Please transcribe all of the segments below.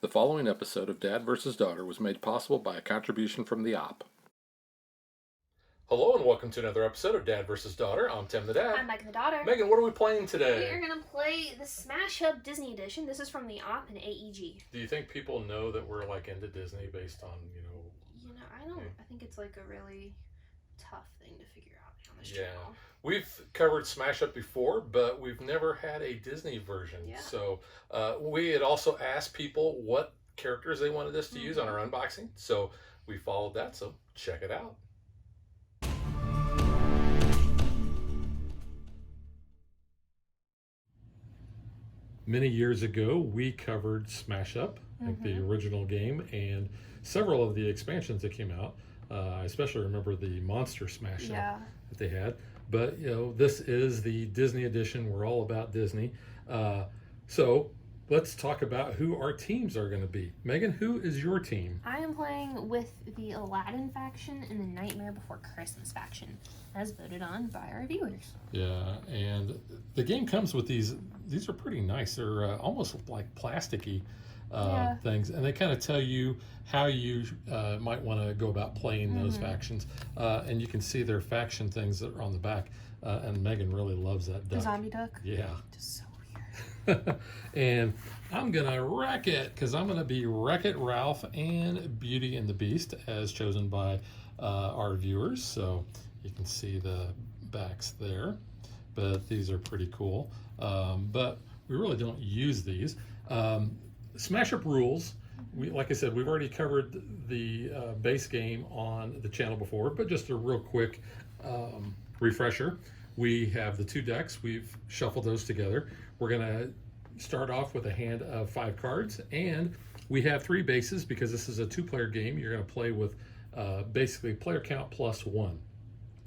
The following episode of Dad vs. Daughter was made possible by a contribution from the op. Hello and welcome to another episode of Dad vs. Daughter. I'm Tim the Dad. I'm Megan the Daughter. Megan, what are we playing We today? are going to play the Smash Up Disney Edition. This is from the op and AEG. Do you think people know that we're like into Disney based on, I don't. I think it's like a really tough thing to figure out on this channel. We've covered Smash Up before, but we've never had a Disney version. Yeah. So we had also asked people what characters they wanted us to use on our unboxing. So we followed that, so check it out. Many years ago, we covered Smash Up, like the original game, and several of the expansions that came out. I especially remember the Monster Smash Up that they had. But, this is the Disney edition. We're all about Disney. So let's talk about who our teams are going to be. Megan, who is your team? I am playing with the Aladdin faction and the Nightmare Before Christmas faction, as voted on by our viewers. Yeah, and the game comes with these. These are pretty nice. They're almost like plasticky things, and they kind of tell you how you might want to go about playing those factions. And you can see their faction things that are on the back. And Megan really loves that duck. The zombie duck? Yeah. Just so weird. And I'm going to wreck it because I'm going to be Wreck-It Ralph and Beauty and the Beast as chosen by our viewers. So you can see the backs there. But these are pretty cool. But we really don't use these. Smash Up rules. Like I said, we've already covered the base game on the channel before, but just a real quick refresher. We have the two decks. We've shuffled those together. We're going to start off with a hand of 5 cards, and we have 3 bases because this is a 2-player game. You're going to play with basically player count plus 1.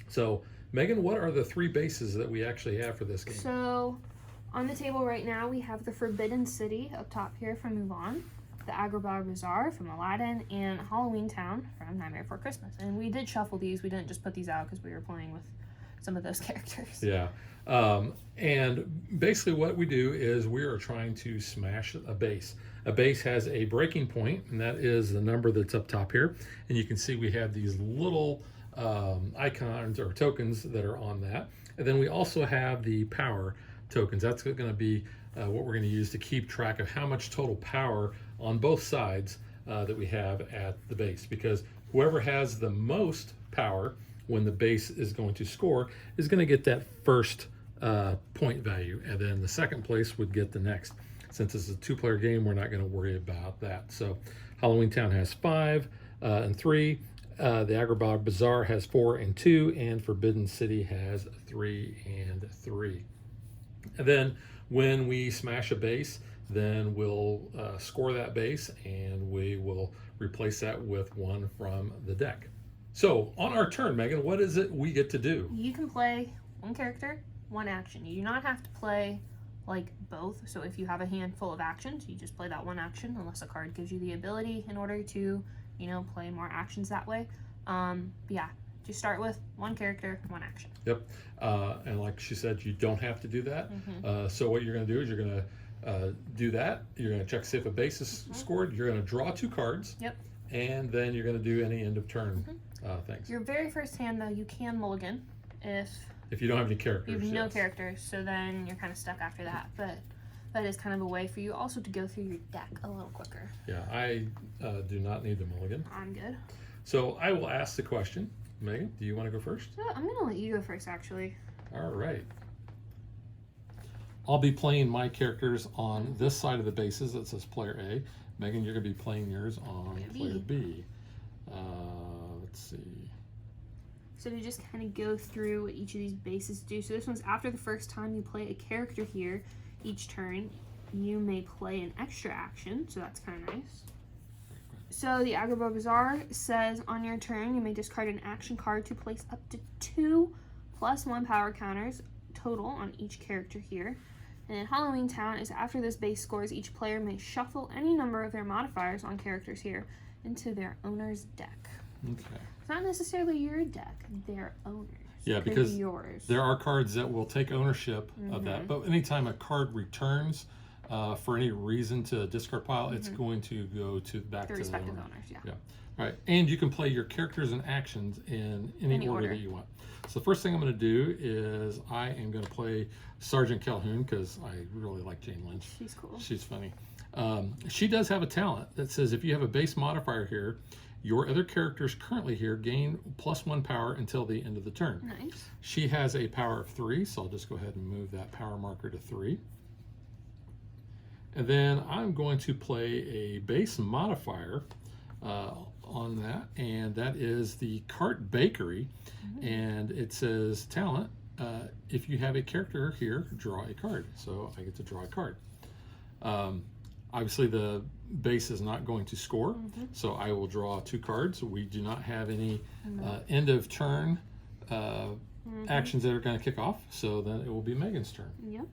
So, Megan, what are the 3 bases that we actually have for this game? So, on the table right now, we have the Forbidden City up top here from Mulan, the Agrabah Bazaar from Aladdin, and Halloween Town from Nightmare Before Christmas. And we did shuffle these. We didn't just put these out because we were playing with some of those characters. Yeah. And basically what we do is we are trying to smash a base. A base has a breaking point, and that is the number that's up top here. And you can see we have these little icons or tokens that are on that. And then we also have the power tokens. That's going to be what we're going to use to keep track of how much total power on both sides that we have at the base. Because whoever has the most power when the base is going to score is going to get that first point value, and then the second place would get the next. Since it's a 2-player game, we're not going to worry about that. So Halloween Town has 5 and 3. The Agrabah Bazaar has 4 and 2, and Forbidden City has 3 and 3. And then when we smash a base, then we'll score that base, and we will replace that with one from the deck. So, on our turn, Megan, what is it we get to do? You can play one character, one action. You do not have to play like both. So if you have a handful of actions, you just play that one action unless a card gives you the ability in order to, play more actions that way. Just start with one character, one action. Yep. And like she said, you don't have to do that. So what you're going to do is you're going to do that. You're going to check to see if a base is scored. You're going to draw 2 cards. Yep. And then you're going to do any end of turn things. Your very first hand, though, you can mulligan if you don't have any characters. You have no characters, so then you're kind of stuck after that. But that is kind of a way for you also to go through your deck a little quicker. Yeah, I do not need the mulligan. I'm good. So I will ask the question. Megan, do you want to go first? I'm going to let you go first, actually. All right. I'll be playing my characters on this side of the bases that says player A. Megan, you're going to be playing yours on player B. Let's see. So to just kind of go through what each of these bases do. So this one's after the first time you play a character here, each turn, you may play an extra action. So that's kind of nice. So the Agrabah Bazaar says on your turn, you may discard an action card to place up to 2 +1 power counters total on each character here. And then Halloween Town is after this base scores, each player may shuffle any number of their modifiers on characters here into their owner's deck. Okay. It's not necessarily your deck, their owners. Yeah, It could because be yours. there are cards that will take ownership of that. But anytime a card returns for any reason to a discard pile, it's going to go to back The to respective the owner. owners, yeah. Yeah. All right, and you can play your characters and actions in any order that you want. So the first thing I'm going to do is I am going to play Sergeant Calhoun because I really like Jane Lynch. She's cool. She's funny. She does have a talent that says if you have a base modifier here, your other characters currently here gain +1 power until the end of the turn. Nice. She has a power of 3, so I'll just go ahead and move that power marker to 3. And then I'm going to play a base modifier on that, and that is the Cart Bakery. And it says talent, if you have a character here, draw a card. So I get to draw a card. Obviously the base is not going to score, so I will draw 2 cards. We do not have any end of turn actions that are going to kick off, so then it will be Megan's turn. Yep.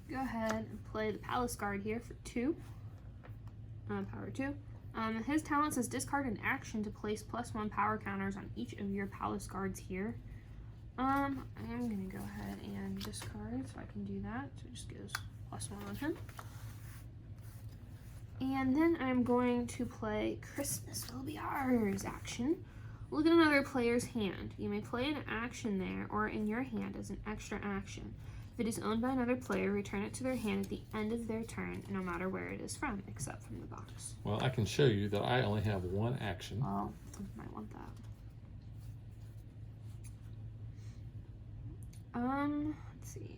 Go ahead and play the Palace Guard here for 2. Power 2. His talent says discard an action to place +1 power counters on each of your Palace Guards here. I'm going to go ahead and discard, so I can do that. So it just goes +1 on him. And then I'm going to play Christmas Will Be Ours action. Look at another player's hand. You may play an action there or in your hand as an extra action. If it is owned by another player, return it to their hand at the end of their turn, no matter where it is from, except from the box. Well, I can show you that I only have 1 action. Well, I might want that. Let's see.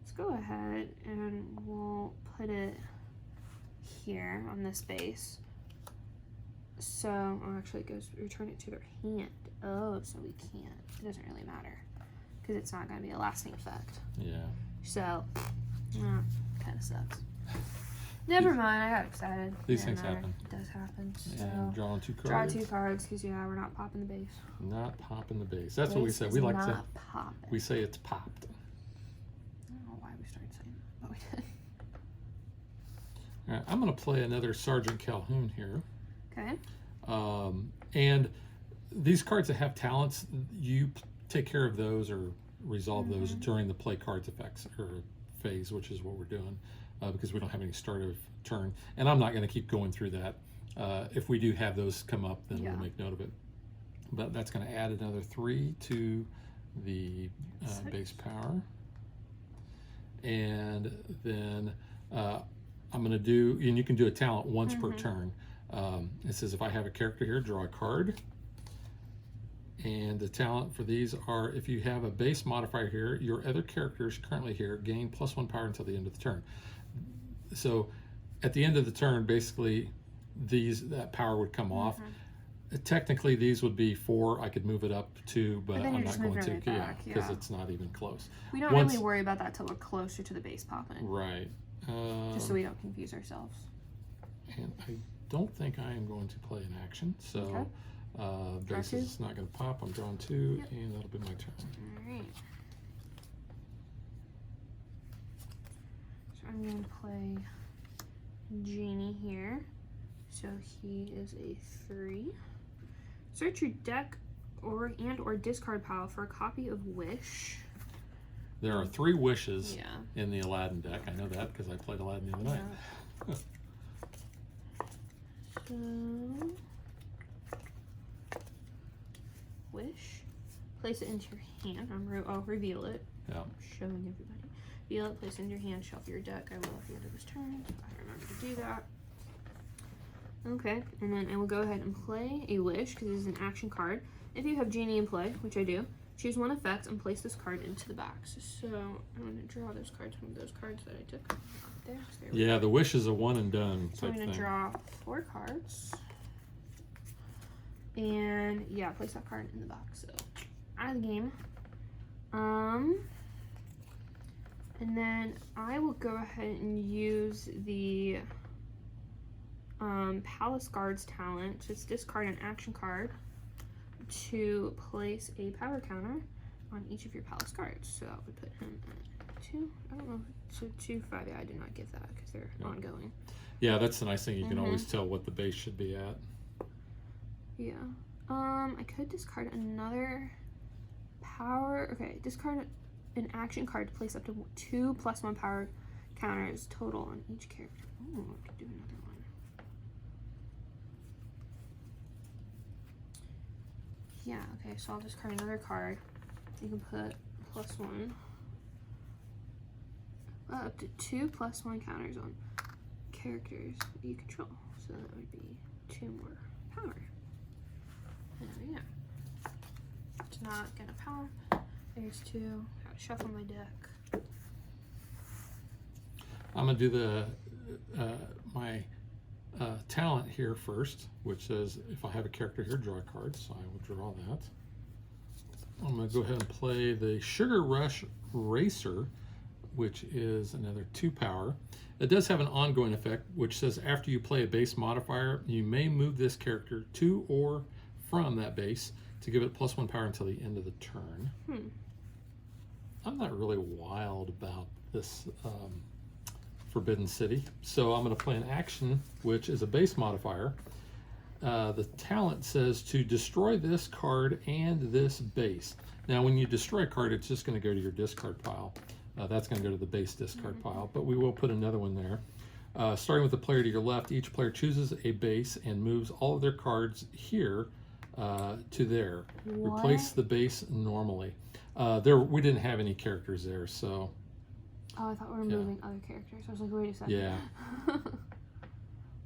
Let's go ahead and we'll put it here on this base. So, oh, actually it goes, return it to their hand. Oh, so we can't. It doesn't really matter because it's not going to be a lasting effect. Yeah. So, kind of sucks. Never mind, I got excited. These things happen. It does happen. So, And drawing 2 cards. draw 2 cards because, yeah, we're not popping the base. Not popping the base. That's what we Base said. is We like not to. popping. We say it's popped. I don't know why we started saying that, but we did. All right, I'm going to play another Sergeant Calhoun here. Okay. And these cards that have talents, you take care of those or resolve those during the play cards effects or phase, which is what we're doing, because we don't have any start of turn. And I'm not going to keep going through that. If we do have those come up, then we'll make note of it. But that's going to add another 3 to the base power. And then I'm going to do, and you can do a talent once per turn. It says if I have a character here, draw a card. And the talent for these are if you have a base modifier here, your other characters currently here gain +1 power until the end of the turn. So at the end of the turn, basically that power would come off. Technically these would be 4. I could move it up 2, but I'm not going to, because it's not even close. We don't really worry about that till we're closer to the base popping. Right. Just so we don't confuse ourselves. And I don't think I am going to play an action, so base is not going to pop. I'm drawing 2, and that'll be my turn. All right. So I'm going to play Genie here. So he is a 3. Search your deck or discard pile for a copy of Wish. There are 3 wishes in the Aladdin deck. I know that because I played Aladdin the other night. So, Wish. Place it into your hand. I'll reveal it. Yeah. I'm showing everybody. Reveal it, place it into your hand, shelf your deck. I will at the end of this turn. I remember to do that. Okay, and then I will go ahead and play a Wish because it is an action card. If you have Genie in play, which I do, choose 1 effect and place this card into the box. So I'm going to draw those cards from those cards that I took. There. So there The Wish is a one and done so I'm type going to thing. draw 4 cards. And place that card in the box. So out of the game. And then I will go ahead and use the Palace Guard's talent. Just discard an action card to place a power counter on each of your Palace Guards. So that would put him at 2. I don't know. So 2, 5. Yeah, I did not give that because they're ongoing. Yeah, that's the nice thing. You can always tell what the base should be at. Yeah. I could discard another power. Okay, discard an action card to place up to 2 +1 power counters total on each character. Ooh, I could do another one. Yeah, okay, so I'll discard another card. You can put +1. Up to 2 +1 counters on characters you control. So that would be 2 more power. There we go. It's not gonna power. There's 2. Gotta shuffle my deck. I'm gonna do the my talent here first, which says if I have a character here, draw a card. So I will draw that. I'm gonna go ahead and play the Sugar Rush Racer, which is another 2 power. It does have an ongoing effect, which says after you play a base modifier, you may move this character to or from that base to give it +1 power until the end of the turn. I'm not really wild about this Forbidden City, so I'm going to play an action, which is a base modifier. The talent says to destroy this card and this base. Now, when you destroy a card, it's just going to go to your discard pile. That's going to go to the base discard pile, but we will put another one there. Starting with the player to your left, each player chooses a base and moves all of their cards here to there. What? Replace the base normally. We didn't have any characters there, so. Oh, I thought we were moving other characters. I was like, wait a second. Yeah.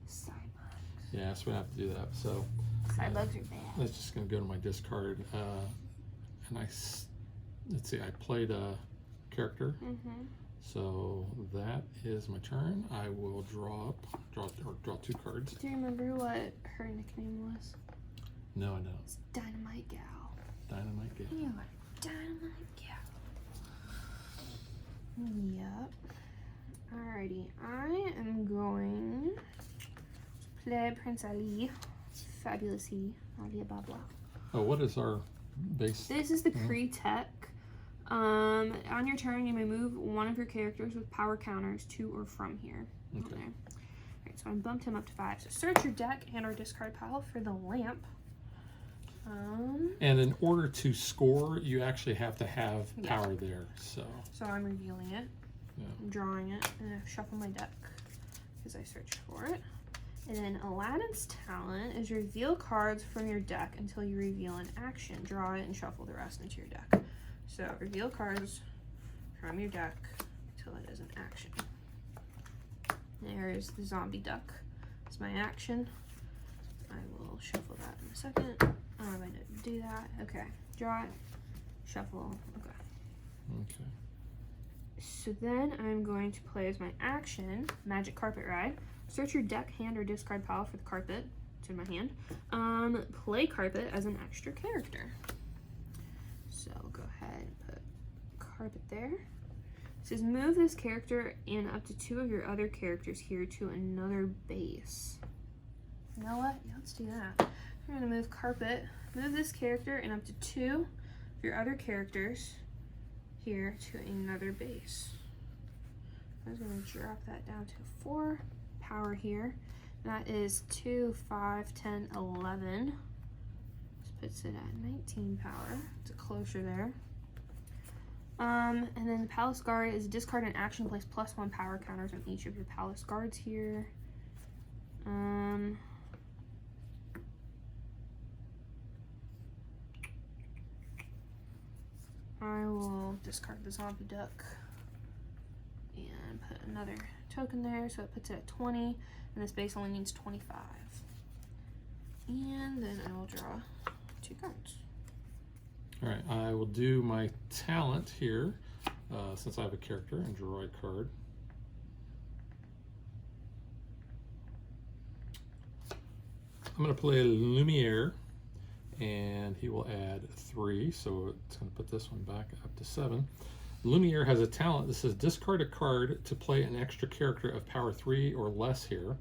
Side bugs. Yeah, so we have to do that. So Side bugs are bad. that's just going to go to my discard. And let's see, I played a character. So that is my turn. I will draw 2 cards. Do you remember what her nickname was? No, I don't. It's Dynamite Gal. Dynamite Gal. You are Dynamite Gal. Yep. Alrighty, I am going to play Prince Ali. Fabulous he. Ali Ababa. Oh, what is our base? This is the Kree tech. On your turn, you may move one of your characters with power counters to or from here. Okay. Alright, so I bumped him up to 5. So search your deck and or discard pile for the lamp. And in order to score, you actually have to have power there. So I'm revealing it. Yeah. I'm drawing it, and I shuffle my deck because I searched for it. And then Aladdin's talent is reveal cards from your deck until you reveal an action. Draw it and shuffle the rest into your deck. So reveal cards from your deck until it is an action. There's the zombie duck. It's my action. I will shuffle that in a second. I didn't do that. Okay. Draw it. Shuffle. Okay. So then I'm going to play as my action, Magic Carpet Ride. Search your deck, hand, or discard pile for the carpet. It's in my hand. Play carpet as an extra character. So I'll go ahead and put carpet there. It says move this character and up to 2 of your other characters here to another base. You know what? Yeah, let's do that. I'm gonna move carpet, move this character and up to 2 of your other characters here to another base. I was gonna drop that down to 4 power here. That is 2, 5, 10, 11. This puts it at 19 power. It's a closure there. And then the Palace Guard is discard an action, place +1 power counters on each of your Palace Guards here. I will discard the zombie duck and put another token there, so it puts it at 20, and this base only needs 25. And then I will draw 2 cards. All right, I will do my talent here since I have a character and draw a card. I'm going to play Lumiere, and he will add 3, so it's going to put this one back up to 7. Lumiere has a talent that says discard a card to play an extra character of power 3 or less here.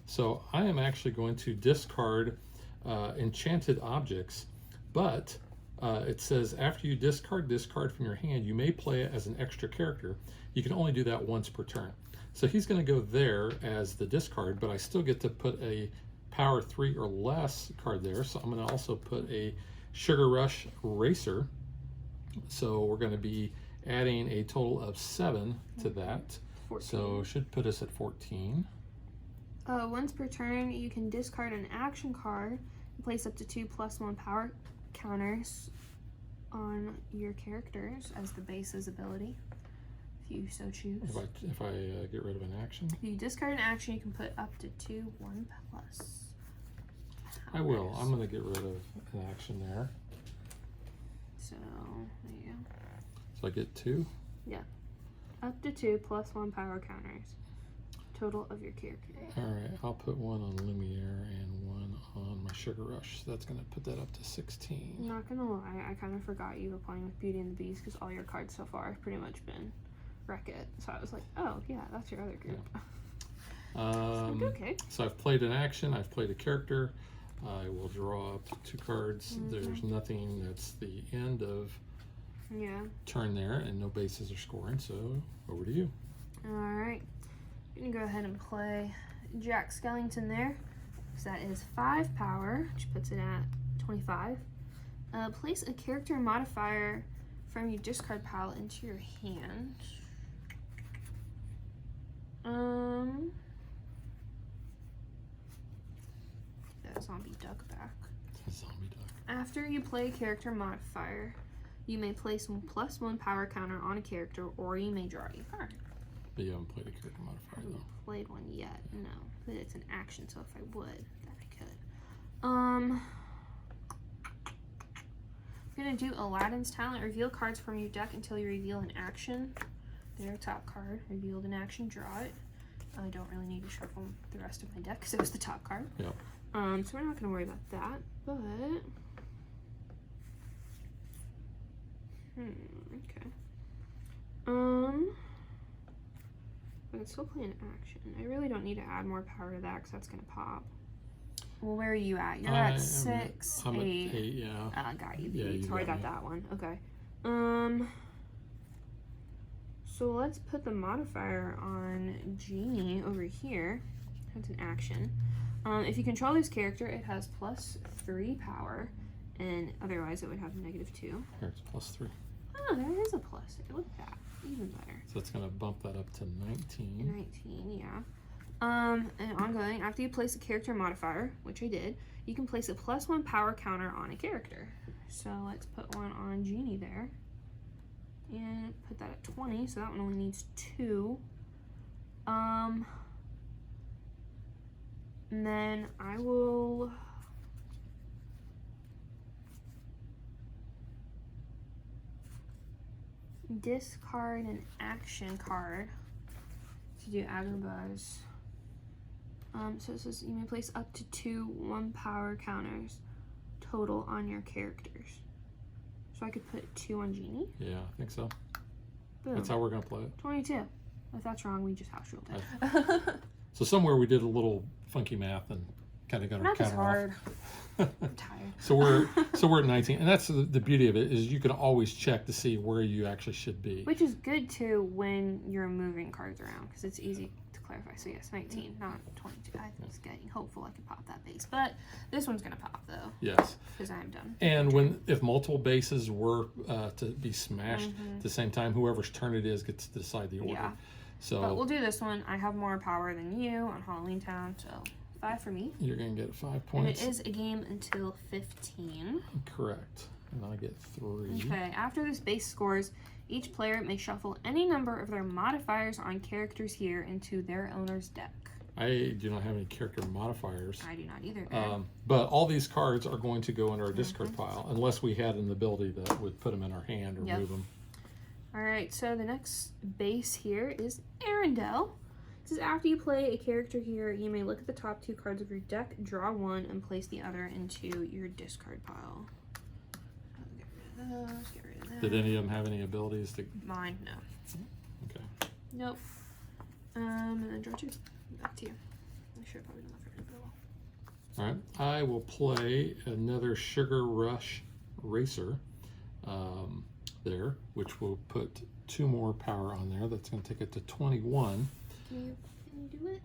So I am actually going to discard enchanted objects, but it says after you discard this card from your hand, you may play it as an extra character. You can only do that once per turn. So he's going to go there as the discard, but I still get to put a power 3 or less card there. So I'm going to also put a Sugar Rush Racer. So we're going to be adding a total of 7 to that. 14. So should put us at 14. Once per turn, you can discard an action card and place up to 2 +1 power counters on your characters as the base's ability, if you so choose. If I get rid of an action? If you discard an action, you can put up to 2 1+. I will. I'm going to get rid of an action there. So, there you go. So I get 2? Yeah. Up to 2 +1 power counters. Total of your character. Alright, I'll put 1 on Lumiere and 1 on my Sugar Rush. So that's going to put that up to 16. Not gonna lie, I kind of forgot you were playing with Beauty and the Beast because all your cards so far have pretty much been Wreck-It. So I was like, oh yeah, that's your other group. Yeah. Okay. So I've played an action, I've played a character. I will draw up 2 cards. There's nothing that's the end of turn there, and no bases are scoring. So over to you. All right. I'm gonna go ahead and play Jack Skellington there. So that is 5 power, which puts it at 25. Place a character modifier from your discard pile into your hand. That zombie duck back. Zombie duck. After you play a character modifier, you may place one +1 power counter on a character, or you may draw a card. But you haven't played a character modifier though. Played one yet, no. But it's an action, so if I would, then I could. I'm gonna do Aladdin's Talent. Reveal cards from your deck until you reveal an action. Their top card, revealed an action, draw it. I don't really need to shuffle the rest of my deck because it was the top card. Yeah. So we're not gonna worry about that, but okay. I can still play an action. I really don't need to add more power to that because that's gonna pop. Well, where are you at? You're at 6, I'm 8. at 8, yeah. I got you. Yeah, So I got that one. Okay. So let's put the modifier on Genie over here. That's an action. If you control this character, it has +3 power, and otherwise it would have -2. Here, it's +3. Oh, there is a plus. Look at that. Even better. So it's going to bump that up to 19. 19, yeah. And ongoing, after you place a character modifier, which I did, you can place a +1 power counter on a character. So let's put one on Genie there. And put that at 20, so that one only needs 2. And then I will discard an action card to do Agrabuzz. So it says you may place up to 2 1 power counters total on your characters. So I could put 2 on Genie. Yeah, I think so. Boom. That's how we're going to play it. 22. If that's wrong, we just house ruled it. So somewhere we did a little funky math and kind of got our Math is counter hard. off. I'm tired. So we're at 19, and that's the beauty of it is you can always check to see where you actually should be. Which is good too when you're moving cards around because it's easy to clarify. So yes, 19, not 22. I was getting hopeful I could pop that base, but this one's gonna pop though. Yes. Because I'm done. And if multiple bases were to be smashed at the same time, whoever's turn it is gets to decide the order. Yeah. So But we'll do this one. I have more power than you on Halloween Town, so 5 for me. You're gonna get 5 And points. it is a game until 15. Correct. And I get 3. Okay, after this base scores, each player may shuffle any number of their modifiers on characters here into their owner's deck. I do not have any character modifiers. I do not either. There. But all these cards are going to go into our discard pile unless we had an ability that would put them in our hand or move them. All right, so the next base here is Arendelle. It says after you play a character here, you may look at the top 2 cards of your deck, draw one, and place the other into your discard pile. Get rid of those, get rid of that. Did any of them have any abilities to? Mine, no. Okay. Nope. And then draw 2. Back to you. I should have probably done that for you, but All right. I will play another Sugar Rush Racer there, which will put 2 more power on there. That's going to take it to 21. Can you do it?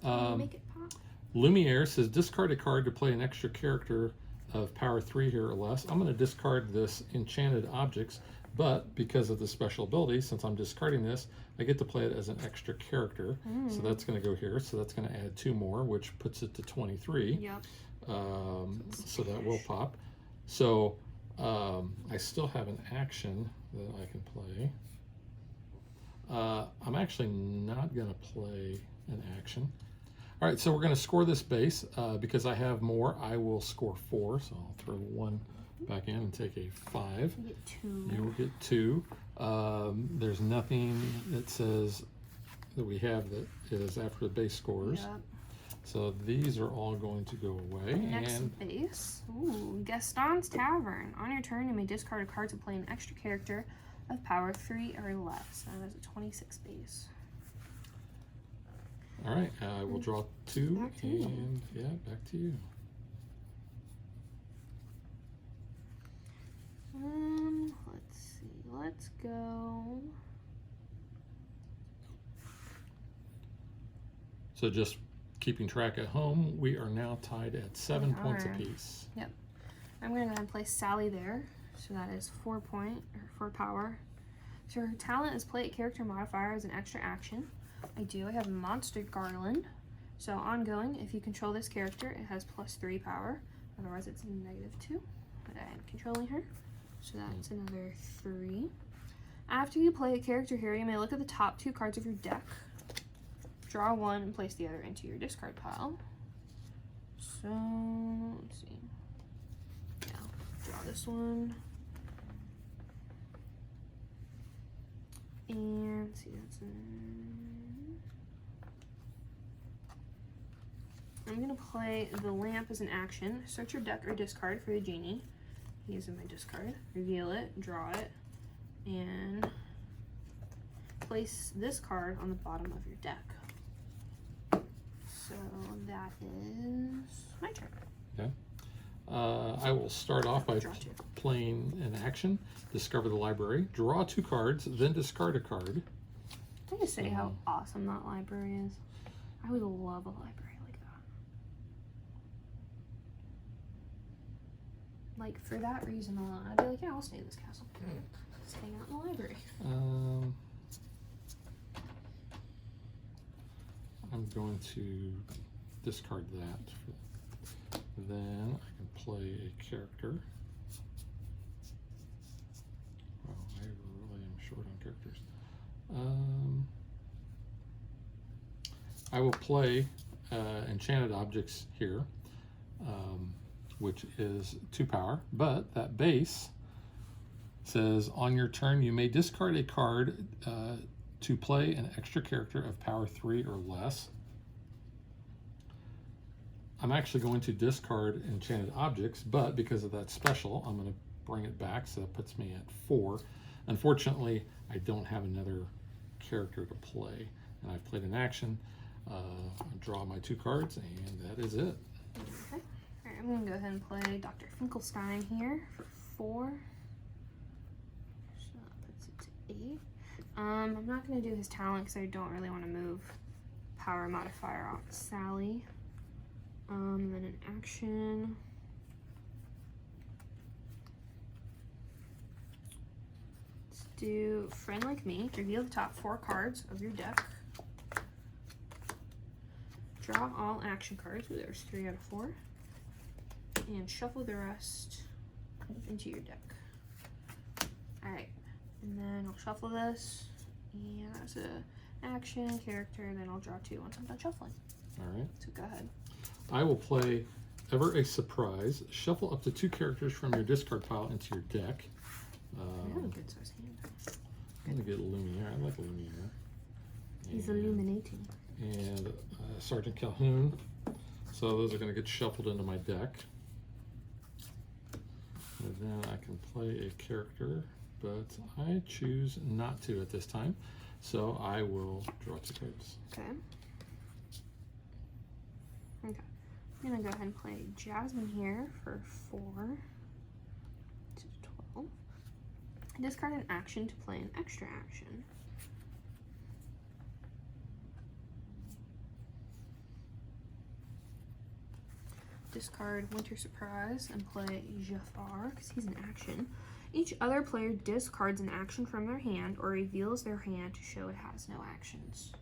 Can you make it pop? Lumiere says discard a card to play an extra character of power 3 here or less. I'm going to discard this Enchanted Objects But because of the special ability, since I'm discarding this, I get to play it as an extra character. So that's going to go here. So that's going to add 2 more, which puts it to 23. Yep. So that will pop. So I still have an action that I can play. I'm actually not going to play an action. All right, so we're going to score this base. Because I have more, I will score 4. So I'll throw 1 back in and take a 5. You get 2. You will get 2. There's nothing that says that we have that is after the base scores. Yep. So these are all going to go away. Next And base. Ooh, Gaston's Tavern. On your turn, you may discard a card to play an extra character of power 3 or less. That is a 26 base. all right, I will draw 2. Back to you. And yeah, back to you. Let's see. Let's go. So just keeping track at home, we are now tied at 7 points are. apiece. Yep. I'm gonna go ahead and place Sally there. So that is 4 power. So her talent is play a character modifier as an extra action. I have Monster Garland. So ongoing, if you control this character, it has +3 power. Otherwise it's -2. But I am controlling her. So that's another 3. After you play a character here, you may look at the top 2 cards of your deck. Draw 1 and place the other into your discard pile. So, let's see. Yeah, draw this one. And see, I'm going to play the lamp as an action. Search your deck or discard for the genie. He is in my discard. Reveal it, draw it, and place this card on the bottom of your deck. So that is my turn. Okay. I will start off by Draw 2. playing an action, discover the library, draw 2 cards, then discard a card. Can I just say how awesome that library is? I would love a library like that. Like, for that reason alone, I'd be like, yeah, I'll stay in this castle. Just hang out in the library. I'm going to discard that. Then I can play a character. Oh, I really am short on characters. I will play Enchanted Objects here, which is 2 power, but that base says on your turn you may discard a card to play an extra character of power 3 or less. I'm actually going to discard Enchanted Objects, but because of that special, I'm going to bring it back, so that puts me at 4. Unfortunately, I don't have another character to play, and I've played an action. I'll draw my 2 cards, and that is it. Okay. Alright, I'm going to go ahead and play Dr. Finkelstein here for 4. So that puts it to 8. I'm not going to do his talent because I don't really want to move power modifier off Sally. And then an action. Let's do Friend Like Me. Reveal the top 4 cards of your deck. Draw all action cards. Ooh, there's 3 out of 4. And shuffle the rest into your deck. Alright. And then I'll shuffle this. And that's an action, character, and then I'll draw 2 once I'm done shuffling. Alright. So go ahead. I will play Ever a Surprise. Shuffle up to 2 characters from your discard pile into your deck. I have a good size hand. I'm going to get Lumiere. I like Lumiere. He's illuminating. And Sergeant Calhoun. So those are going to get shuffled into my deck. And then I can play a character, but I choose not to at this time. So I will draw 2 cards. Okay. Okay. I'm going to go ahead and play Jasmine here for 4 to 12. Discard an action to play an extra action. Discard Winter Surprise and play Jafar because he's an action. Each other player discards an action from their hand or reveals their hand to show it has no actions.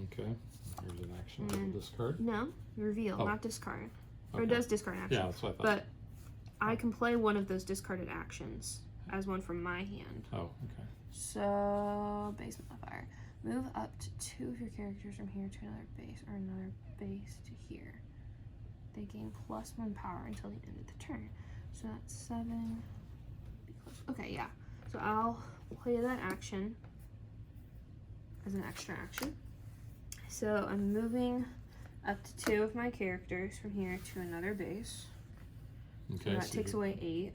Okay. Here's an action. And Discard. No, reveal, Oh. not discard. Or Okay. it does discard an action. Yeah, that's what I thought. But I can play one of those discarded actions as one from my hand. Oh, okay. So, base modifier. Move up to 2 of your characters from here to another base or another base to here. They gain +1 power until the end of the turn. So that's 7. Okay, yeah. So I'll play that action as an extra action. So I'm moving up to 2 of my characters from here to another base. Okay. So that takes away 8.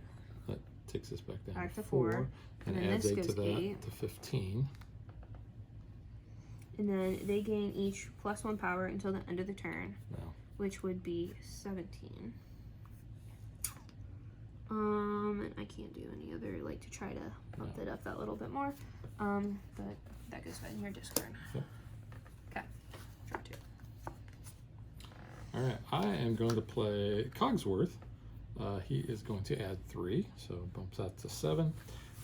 That takes us back down Back to 4. and And then adds this 8 to goes that 8. to 15. And then they gain each +1 power until the end of the turn, No. which would be 17. And I can't do any other, like, to try to bump it up that little bit more. But that goes in your discard. Yep. Okay. Draw 2. All right. I am going to play Cogsworth. He is going to add 3, so bumps that to 7.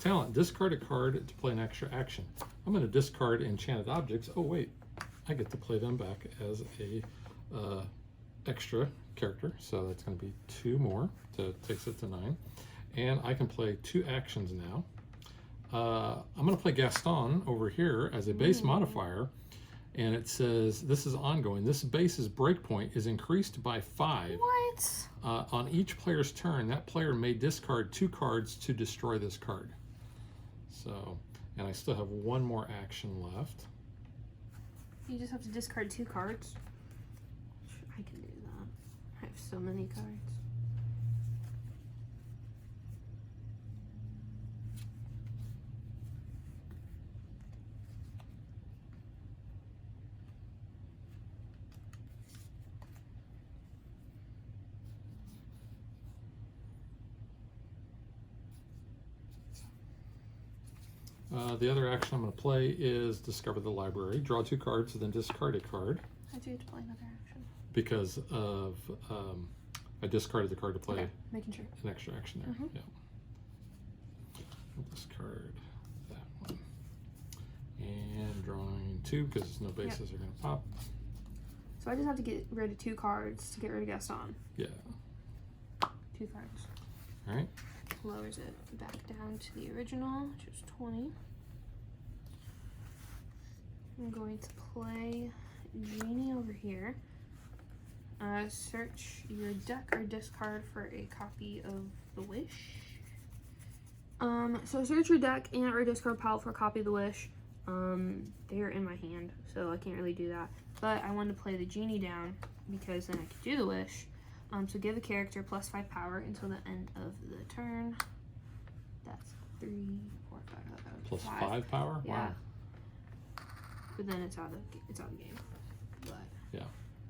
Talent, discard a card to play an extra action. I'm going to discard enchanted objects. Oh wait, I get to play them back as a extra character, so that's going to be 2 more, so it takes it to 9. And I can play 2 actions now. I'm going to play Gaston over here as a base modifier, and it says this is ongoing. This base's breakpoint is increased by 5. What? On each player's turn, that player may discard 2 cards to destroy this card. So, and I still have 1 more action left. You just have to discard 2 cards? I can do that. I have so many cards. The other action I'm going to play is discover the library. Draw 2 cards, then discard a card. I do have to play another action. Because of I discarded the card to play Making sure. an extra action there. Mhm. Yeah. I'll discard that one. And drawing 2 because no bases are going to pop. So I just have to get rid of 2 cards to get rid of Gaston. Yeah. 2 cards. All right. Lowers it back down to the original, which is 20. I'm going to play Genie over here. Search your deck or discard for a copy of the Wish. So search your deck and or discard pile for a copy of the Wish. They are in my hand, so I can't really do that. But I wanted to play the Genie down because then I could do the Wish. So give a character +5 power until the end of the turn. That's 3, 4, 5. Plus 5 power? Yeah. Wow. But then it's out of the game. But Yeah.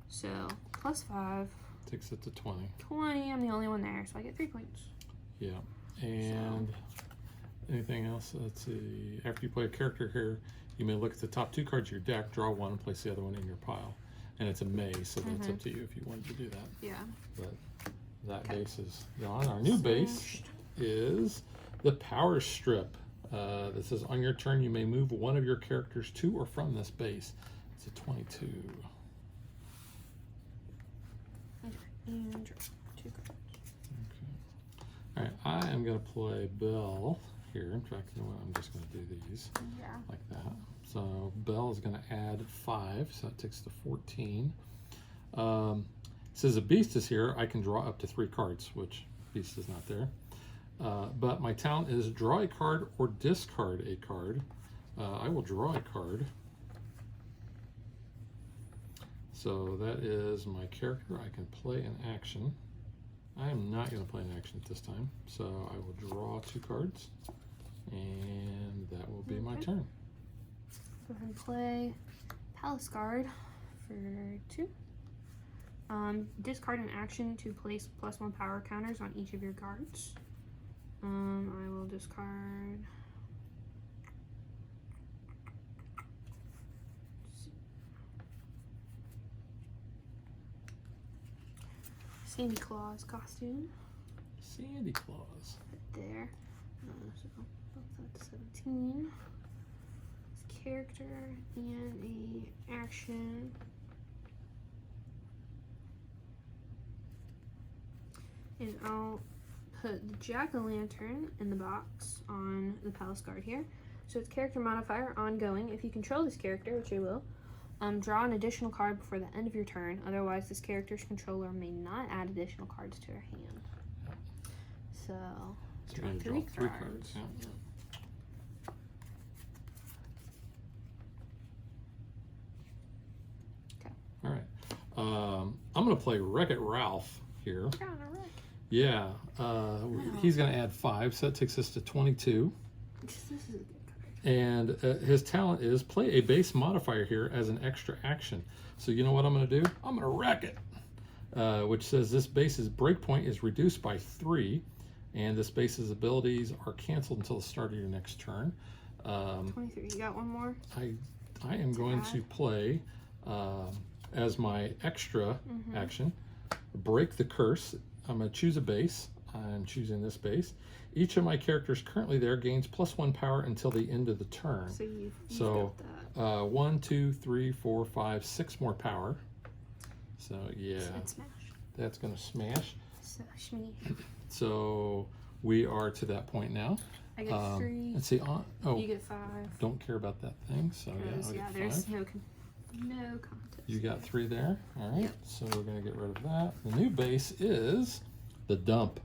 so +5, Takes it to 20. 20. I'm the only one there, so I get 3 points. Yeah. And anything else? Let's see. After you play a character here, you may look at the top 2 cards of your deck, draw 1, and place the other one in your pile. And it's a May, so that's up to you if you wanted to do that. Yeah. But that base is gone. Our new base is the Power Strip. That says on your turn you may move one of your characters to or from this base. It's a 22. And draw 2 cards. Okay. All right, I am going to play Belle here. In fact, you know what? I'm just going to do these Yeah. like that. So Belle is going to add 5, so that takes to 14. It says a beast is here. I can draw up to 3 cards, which beast is not there. But my talent is draw a card or discard a card. I will draw a card. So that is my character. I can play an action. I am not going to play an action at this time, so I will draw 2 cards, and that will be my turn. Go ahead and play Palace Guard for 2. Discard an action to place +1 power counters on each of your guards. I will discard. Sandy Claus costume. Sandy Claus. Right there. So both at 17. It's character and a action. And I'll put the jack-o'-lantern in the box on the palace guard here. So it's character modifier ongoing. If you control this character, which I will, draw an additional card before the end of your turn. Otherwise, this character's controller may not add additional cards to their hand. So draw three cards. Yeah. Yep. Okay. All right. I'm going to play Wreck-It Ralph here. Yeah. He's going to add 5, so that takes us to 22. This is a good card. And his talent is play a base modifier here as an extra action. So you know what I'm going to do? I'm going to wreck it, which says this base's breakpoint is reduced by 3, and this base's abilities are canceled until the start of your next turn. 23. You got one more? I am going to play as my extra action, break the curse. I'm going to choose a base. I'm choosing this base. Each of my characters currently there gains +1 power until the end of the turn. So you've got that. 1, 2, 3, 4, 5, 6 more power. So yeah, that's going to smash. Smash me. So we are to that point now. I get 3. Let's see. You get 5. Don't care about that thing. So yeah, I'll get there's 5. no contest. You got 3 there. All right. Yep. So we're going to get rid of that. The new base is the dump.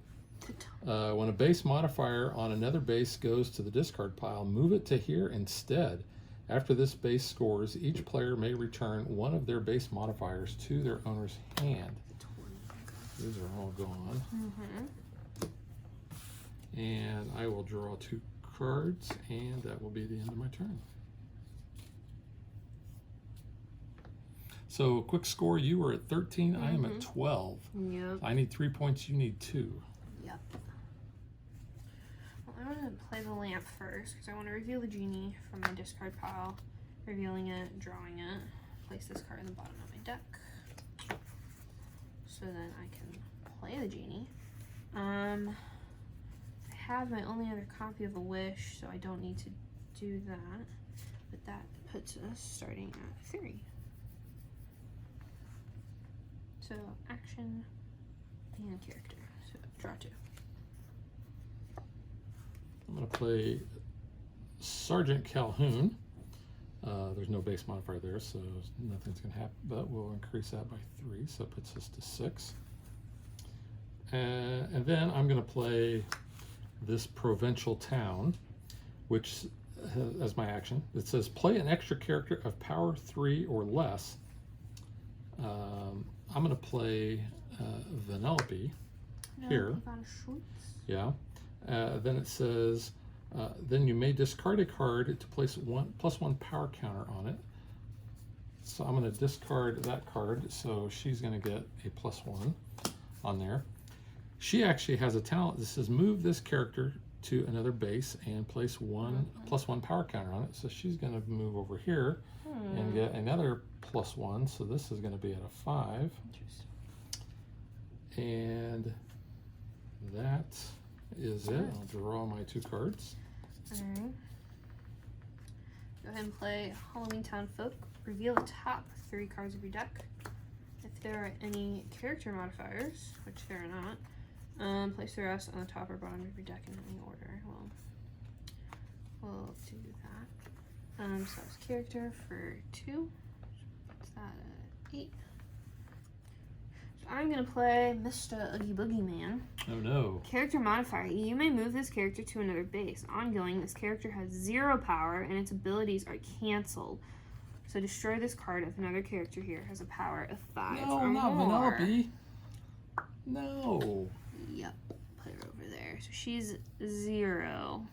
When a base modifier on another base goes to the discard pile, move it to here instead. After this base scores, each player may return one of their base modifiers to their owner's hand. These are all gone. And I will draw 2 cards, and that will be the end of my turn. So, quick score, you were at 13, I am at 12. Yep. I need 3 points, you need 2. Yep. Well, I'm going to play the lamp first, because I want to reveal the genie from my discard pile. Revealing it, drawing it. Place this card in the bottom of my deck. So then I can play the genie. I have my only other copy of a wish, so I don't need to do that. But that puts us starting at 3. So action and character. So draw 2. I'm going to play Sergeant Calhoun. There's no base modifier there, so nothing's going to happen, but we'll increase that by 3, so it puts us to 6. And then I'm going to play this provincial town, which as my action, it says play an extra character of power 3 or less. I'm going to play Vanellope here. Yeah. Then it says, then you may discard a card to place +1 power counter on it. So I'm going to discard that card, so she's going to get a +1 on there. She actually has a talent that says move this character to another base and place +1 power counter on it. So she's going to move over here and get another +1. So this is going to be at a 5. And that is it. I'll draw my 2 cards. Alright. Go ahead and play Halloween Town Folk. Reveal the top 3 cards of your deck. If there are any character modifiers, which there are not, place the rest on the top or bottom of your deck in any order. We'll do that. So that's character for 2. What's that? 8. So I'm gonna play Mr. Oogie Boogie Man. Oh no. Character modifier. You may move this character to another base. Ongoing, this character has 0 power and its abilities are canceled. So destroy this card if another character here has a power of 5 No, or not more. Vanellope. No. Yep. Put her over there. So she's 0.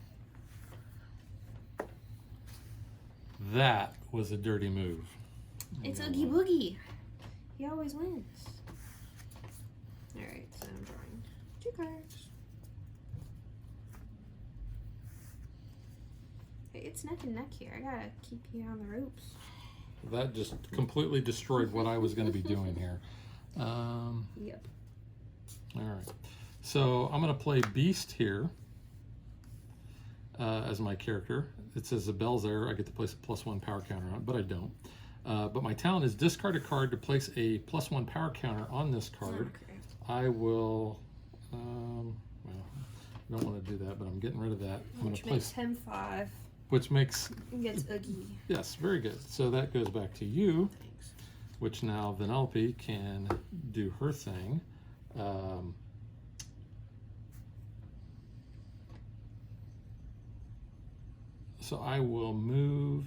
That was a dirty move. It's Oogie Boogie. He always wins. Alright, so I'm drawing 2 cards. Hey, it's neck and neck here. I gotta keep you on the ropes. That just completely destroyed what I was going to be doing here. Yep. All right. So I'm going to play Beast here. as my character. It says the bell's there. I get to place a +1 power counter on it, but I don't. But my talent is discard a card to place a +1 power counter on this card. Okay. I will, well, I don't want to do that, but I'm getting rid of that. I'm going to place him 5. Which makes... Gets Oogie. Yes, very good. So that goes back to you. Thanks. Which now Vanellope can do her thing. So I will move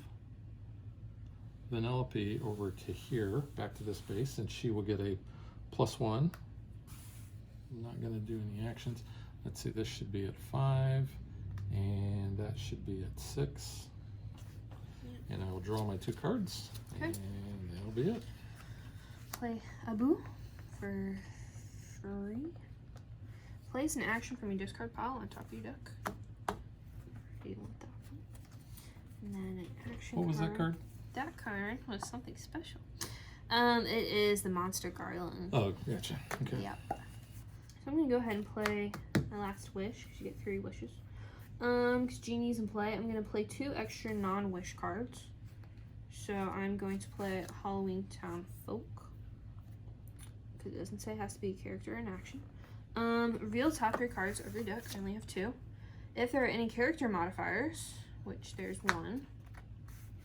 Vanellope over to here, back to this base, and she will get a +1. I'm not going to do any actions. Let's see, this should be at 5, and that should be at 6. And I will draw my 2 cards, and that'll be it. Play Abu for 3. Place an action from your discard pile on top of your deck. You want that one. And then an action What was that card? That card was something special. It is the Monster Garland. Oh, gotcha. Okay. Yep. So I'm gonna go ahead and play my last wish, because you get 3 wishes. Because Genie's in play, I'm gonna play 2 extra non-wish cards. So I'm going to play Halloween Town Folk, because it doesn't say it has to be a character in action. Reveal top 3 cards of your deck. I only have 2. If there are any character modifiers, which there's 1,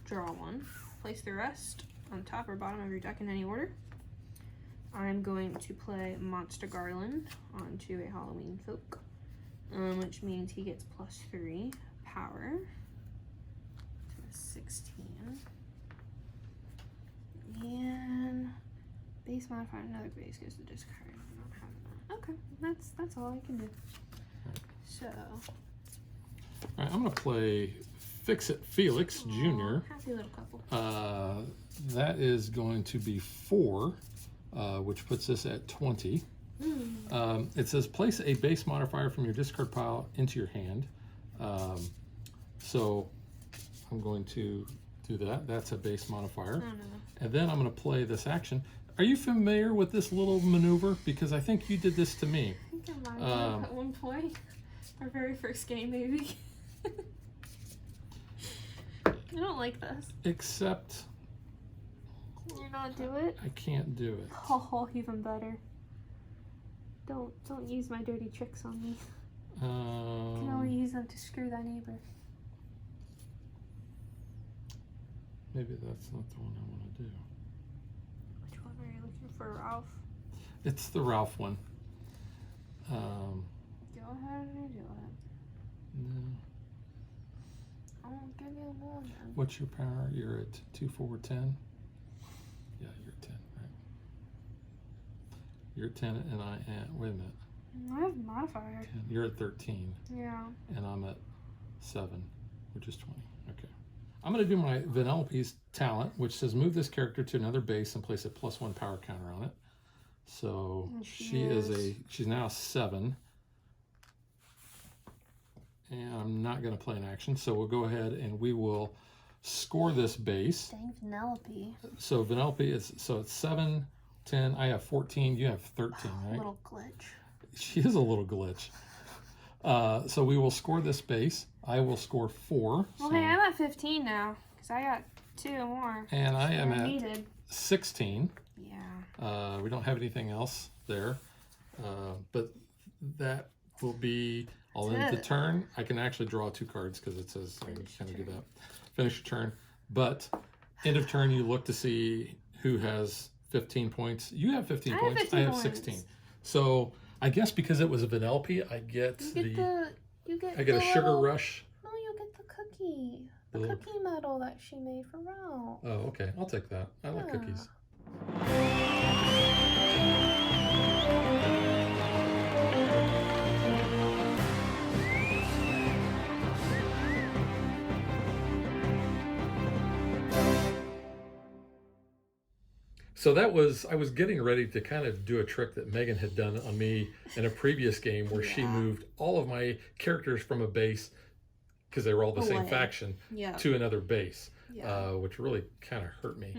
draw 1. Place the rest on top or bottom of your deck in any order. I'm going to play Monster Garland onto a Halloween Folk, which means he gets +3 power to a 16. And base modifier, another base goes to discard. I'm not having that. Okay, that's all I can do. So, All right, I'm going to play Fix It Felix Jr. Happy little couple. That is going to be 4, which puts us at 20. It says place a base modifier from your discard pile into your hand. So I'm going to do that. That's a base modifier. Oh, no. And then I'm going to play this action. Are you familiar with this little maneuver? Because I think you did this to me. I think I might have at one point. Our very first game, maybe. I don't like this. Except You not do it? I can't do it. Oh, even better. Don't use my dirty tricks on me. You can only use them to screw that neighbor. Maybe that's not the one I want to do. Which one are you looking for, Ralph? It's the Ralph one. Go ahead and do it. No. I won't give you more then. What's your power? You're at 2, 4, 10? Yeah, you're 10, right? You're 10 and I am, wait a minute. I have a modifier. 10. You're at 13 Yeah. and I'm at 7, which is 20. Okay. I'm going to do my Vanellope's talent, which says move this character to another base and place a +1 power counter on it. So And she's now 7. And I'm not going to play an action, so we'll go ahead and we will score this base. Dang Vanellope. So Vanellope is, so it's 7, 10, I have 14, you have 13, right? Little glitch. She is a little glitch. So we will score this base. I will score 4. Well, so, hey, I'm at 15 now, because I got 2 more. and I am I at needed. 16. Yeah. We don't have anything else there. But that will be all in the turn. I can actually draw 2 cards because it says I can do that. Finish your turn. But end of turn, you look to see who has 15 points. You have 15 I points. have 15 I have points. 16. So I guess because it was a Vanellope, I get I get a sugar rush. No, you get the cookie. The Little- cookie medal that she made for Ralph. Oh, okay. I'll take that. I like cookies. So that was, I was getting ready to kind of do a trick that Megan had done on me in a previous game where she moved all of my characters from a base, because they were all the same faction, to another base, which really kind of hurt me.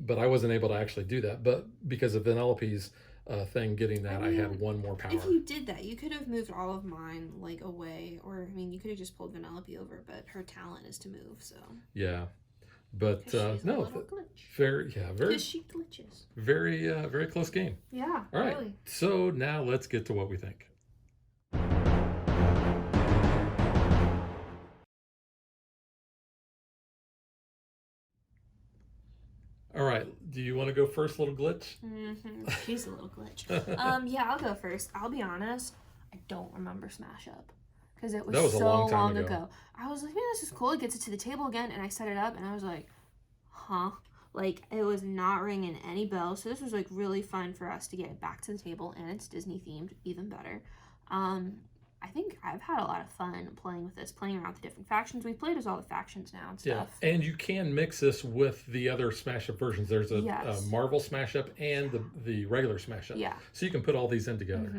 But I wasn't able to actually do that. But because of Vanellope's thing getting that. I had one more power. If you did that, you could have moved all of mine like away, or I mean, you could have just pulled Vanellope over. But her talent is to move, so Yeah, but no, very because she glitches. very close game. Yeah. All right, really. so now let's get to what we think. All right, do you want to go first, little glitch? She's a little glitch. Yeah, I'll go first. I'll be honest, I don't remember Smash Up because it was so long ago. I was like, man, this is cool. It gets it to the table again, and I set it up, and I was like, huh? Like, it was not ringing any bells. So this was like really fun for us to get back to the table, and it's Disney themed, even better. I think I've had a lot of fun playing with this, playing around with the different factions. We've played as all the factions now and stuff. Yeah, and you can mix this with the other Smash Up versions. There's a Marvel Smash Up and the regular Smash Up. Yeah. So you can put all these in together.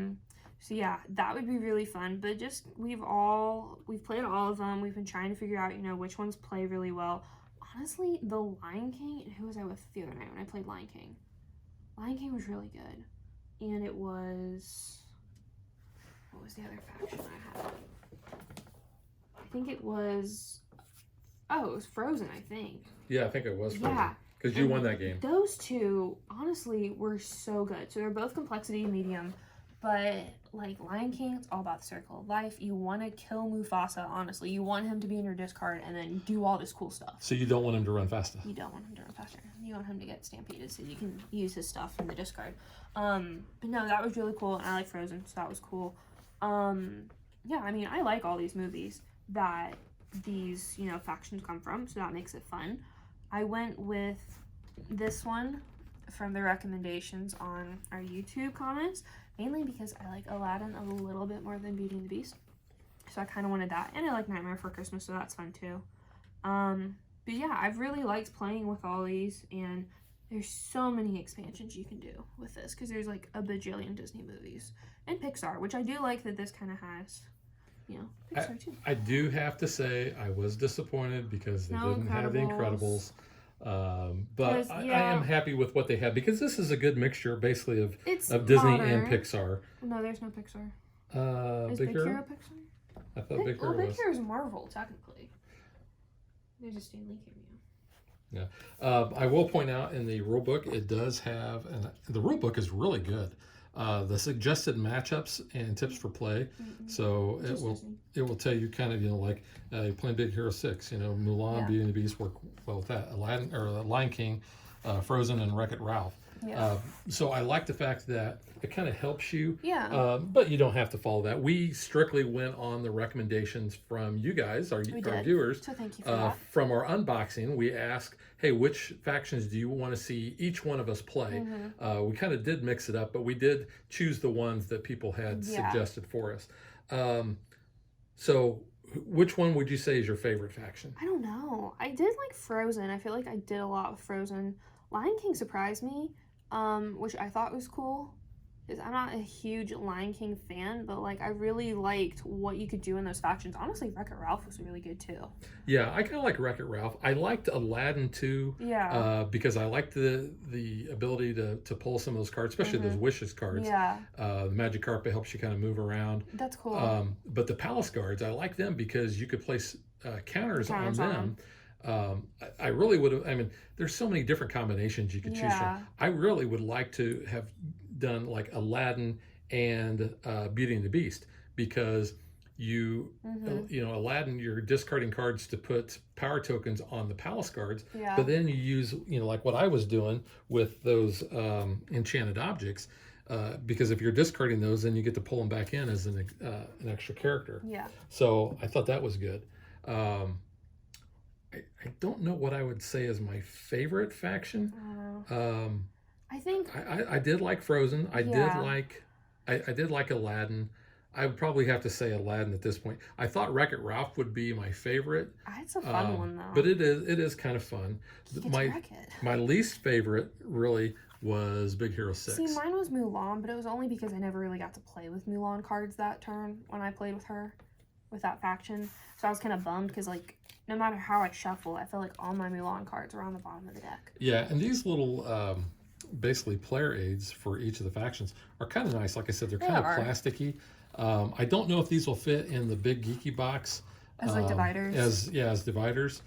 So yeah, that would be really fun. But just we've played all of them. We've been trying to figure out, which ones play really well. Honestly, the Lion King, who was I with the other night when I played Lion King? Lion King was really good. And it was... What was the other faction I had? I think it was... Oh, it was Frozen, I think. Yeah, I think it was Frozen. Yeah. Because you won that game. Those two, honestly, were so good. So they're both complexity medium. But, like, Lion King, it's all about the circle of life. You want to kill Mufasa, honestly. You want him to be in your discard and then do all this cool stuff. So you don't want him to run faster. You don't want him to run faster. You want him to get stampeded so you can use his stuff from the discard. But no, that was really cool. And I like Frozen, so that was cool. Yeah, I mean, I like all these movies that these, factions come from, so that makes it fun. I went with this one from the recommendations on our YouTube comments, mainly because I like Aladdin a little bit more than Beauty and the Beast. So I kind of wanted that. And I like Nightmare Before Christmas, so that's fun too. But yeah, I've really liked playing with all these, and there's so many expansions you can do with this, because there's like a bajillion Disney movies. And Pixar, which I do like that this kind of has, Pixar too. I do have to say I was disappointed because they didn't have the Incredibles. But I am happy with what they had, because this is a good mixture basically of Disney and Pixar. No, there's no Pixar. Is Big Hero? Pixar? I thought Big Hero was. Big Hero is Marvel, technically. There's a Stan Lee cameo. Yeah. I will point out in the rule book, it does have, and the rule book is really good. The suggested matchups and tips for play. So it will tell you kind of, like you're playing Big Hero 6, Mulan, Beauty and the Beast work well with that. Aladdin or Lion King, Frozen, and Wreck-It Ralph. Yeah. So I like the fact that it kind of helps you. Yeah. But you don't have to follow that. We strictly went on the recommendations from you guys, our viewers. So thank you for that. From our unboxing, we asked, hey, which factions do you want to see each one of us play? We kind of did mix it up, but we did choose the ones that people had suggested for us. So which one would you say is your favorite faction? I don't know. I did like Frozen. I feel like I did a lot with Frozen. Lion King surprised me, which I thought was cool. Because I'm not a huge Lion King fan, but I really liked what you could do in those factions. Honestly, Wreck-It Ralph was really good too. Yeah, I kind of like Wreck-It Ralph. I liked Aladdin too. Yeah. Because I liked the ability to pull some of those cards, especially those wishes cards. Yeah. The magic carpet helps you kind of move around. That's cool. But the palace guards, I like them because you could place counters on them. I really would have, there's so many different combinations you could choose from. I really would like to have done like Aladdin and Beauty and the Beast, because Aladdin, you're discarding cards to put power tokens on the palace guards, but then you use, like what I was doing with those enchanted objects, because if you're discarding those, then you get to pull them back in as an extra character. Yeah. So I thought that was good. I don't know what I would say is my favorite faction. I think I did like Frozen. I did like Aladdin. I would probably have to say Aladdin at this point. I thought Wreck-It Ralph would be my favorite. It's a fun one though. But it is kind of fun. My least favorite really was Big Hero 6. See, mine was Mulan, but it was only because I never really got to play with Mulan cards that turn when I played with her, with that faction. So I was kind of bummed because no matter how I shuffle, I feel like all my Mulan cards are on the bottom of the deck. Yeah, and these little basically player aids for each of the factions are kind of nice. Like I said, they're They kind of are. plasticky. I don't know if these will fit in the big geeky box As like dividers. as dividers,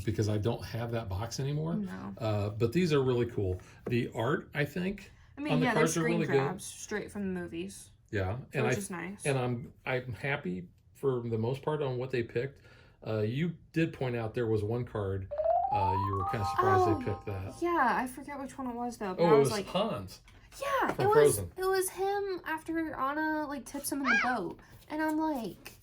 because I don't have that box anymore. No. But these are really cool. The art, I think, I mean, on the yeah, they're cards are screen really grabs straight from the movies, yeah, which is nice. and I'm happy for the most part on what they picked. You did point out there was one card. You were kind of surprised they picked that. Yeah, I forget which one it was though. But Oh, I it was was like, Hans. yeah, from Frozen. It was him after Anna like tips him in the boat, and I'm like,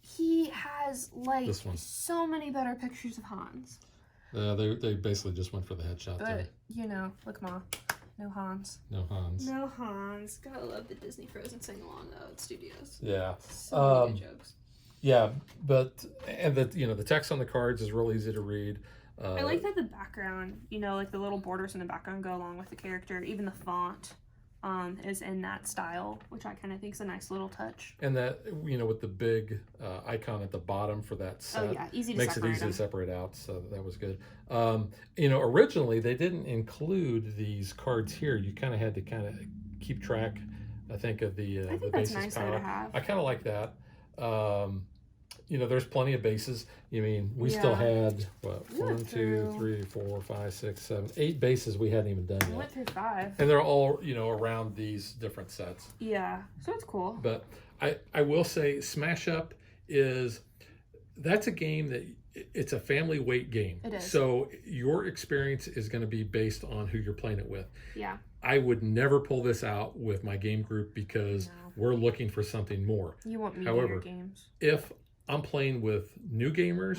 he has like This one. so many better pictures of Hans. They basically just went for the headshot there. But you know, look, Ma, no Hans. No Hans. No Hans. Gotta love the Disney Frozen sing along though at studios. Yeah. So many good jokes. Yeah, but and the text on the cards is real easy to read. I like that the background, you know, like the little borders in the background go along with the character. Even the font is in that style, which I kind of think is a nice little touch. And that, with the big icon at the bottom for that set, Oh yeah, easy to makes separate it easy them. to separate out. So that was good. Originally they didn't include these cards here. You kind of had to keep track, I think, of the I think the that's bases nice though power. to have. I kind of like that. There's plenty of bases. We still had what, We went 1, 2, through- 3, 4, 5, 6, 7, 8 bases we hadn't even done We yet. went through 5. And they're all, around these different sets. Yeah, so it's cool. But I will say Smash Up that's a game that it's a family weight game. It is. So your experience is going to be based on who you're playing it with. Yeah. I would never pull this out with my game group because No. we're looking for something more. You want However, meatier games. If I'm playing with new gamers,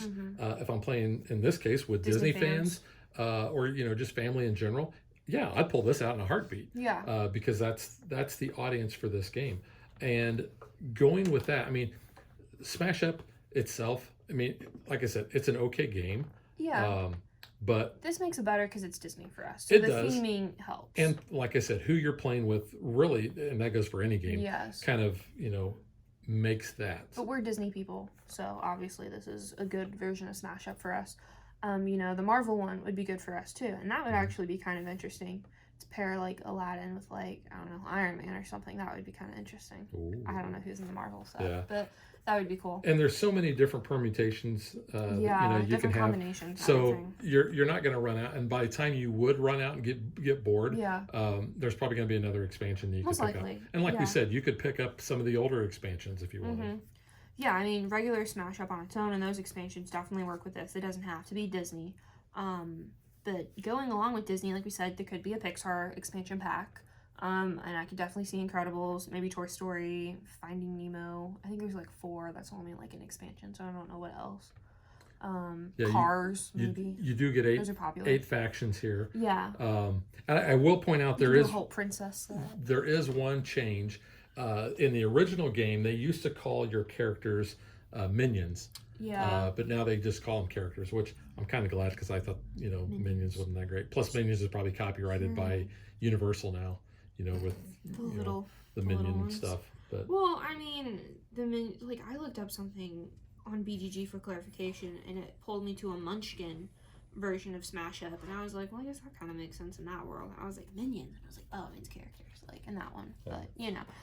if I'm playing, in this case, with Disney fans, or just family in general, yeah, I'd pull this out in a heartbeat. Yeah. Because that's the audience for this game. And going with that, Smash Up itself, like I said, it's an okay game. Yeah. But This makes it better because it's Disney for us. So It the does. theming helps. and like I said, who you're playing with really, and that goes for any game, yes. kind of makes that. But we're Disney people, so obviously this is a good version of Smash Up for us. The Marvel one would be good for us too, and that would actually be kind of interesting. To pair like Aladdin with like, I don't know, Iron Man or something. That would be kind of interesting. Ooh. I don't know who's in the Marvel set, Yeah. but that would be cool. And there's so many different permutations Yeah, you can different have. combinations. So everything. you're not going to run out, and by the time you would run out and get bored, Yeah. there's probably going to be another expansion that you Most could pick likely. up. And like Yeah. we said, you could pick up some of the older expansions if you wanted. Mhm. Yeah, regular Smash Up on its own, and those expansions definitely work with this. It doesn't have to be Disney. But going along with Disney, like we said, there could be a Pixar expansion pack. And I could definitely see Incredibles, maybe Toy Story, Finding Nemo. I think there's like 4. That's only like an expansion, so I don't know what else. Yeah, Cars, maybe. You do get Those are popular. 8 factions here. Yeah. And I will point out You can do a whole princess set. there is one change. In the original game, they used to call your characters minions. Yeah. But now they just call them characters, which I'm kind of glad because I thought, minions wasn't that great. Plus, Minions is probably copyrighted by Universal now, with the Minion ones. stuff. But Well, I looked up something on BGG for clarification, and it pulled me to a Munchkin version of Smash Up, and I was like, well, I guess that kind of makes sense in that world. I was like, Minions, and I was like, oh, it means characters, like in that one. Yeah.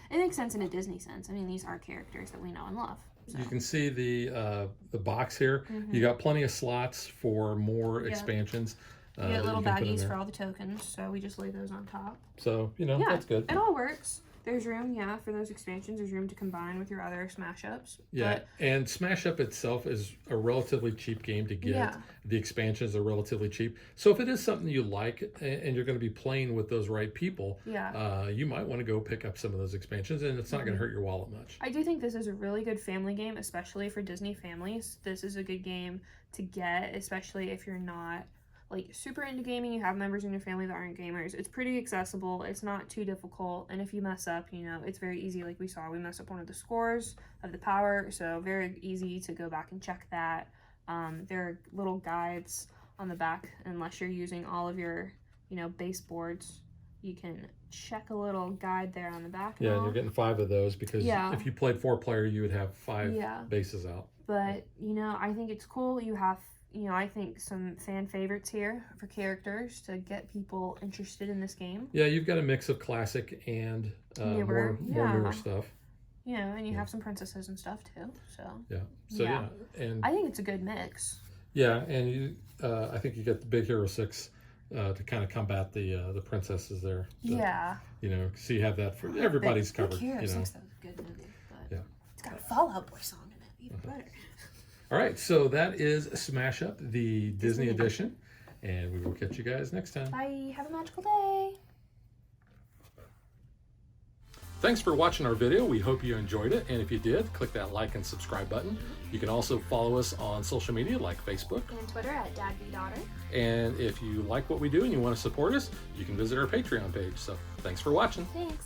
But it makes sense in a Disney sense. These are characters that we know and love. So. you can see the box here. You got plenty of slots for more Yeah. expansions. You get that little can put in baggies there. for all the tokens, so we just lay those on top. So, Yeah, that's good. It all works. There's room, for those expansions. There's room to combine with your other Smash Ups. Yeah, But, and Smash Up itself is a relatively cheap game to get. Yeah. The expansions are relatively cheap. So if it is something you like and you're going to be playing with those right people, you might want to go pick up some of those expansions, and it's not going to hurt your wallet much. I do think this is a really good family game, especially for Disney families. This is a good game to get, especially if you're not super into gaming, you have members in your family that aren't gamers. It's pretty accessible. It's not too difficult. And if you mess up, it's very easy. Like we saw, we messed up one of the scores of the power. So very easy to go back and check that. There are little guides on the back, unless you're using all of your, base boards. You can check a little guide there on the back. Yeah, and you're getting 5 of those because if you played 4-player, you would have 5 bases out. But, I think it's cool. You have, you know, I think some fan favorites here for characters to get people interested in this game. Yeah, you've got a mix of classic and more newer stuff. You know, and you have some princesses and stuff too. So yeah, and I think it's a good mix. Yeah, and you, I think you get the Big Hero 6 to kind of combat the princesses there. So, you know, so you have that for everybody's covered. Big Hero you know. 6, that was a good movie, but it's got a Fall Out Boy song in it, even better. All right, so that is Smash Up, the Disney edition, and we will catch you guys next time. Bye. Have a magical day. Thanks for watching our video. We hope you enjoyed it, and if you did, click that like and subscribe button. You can also follow us on social media like Facebook and Twitter at DadBeDaughter. And if you like what we do and you want to support us, you can visit our Patreon page. So thanks for watching. Thanks.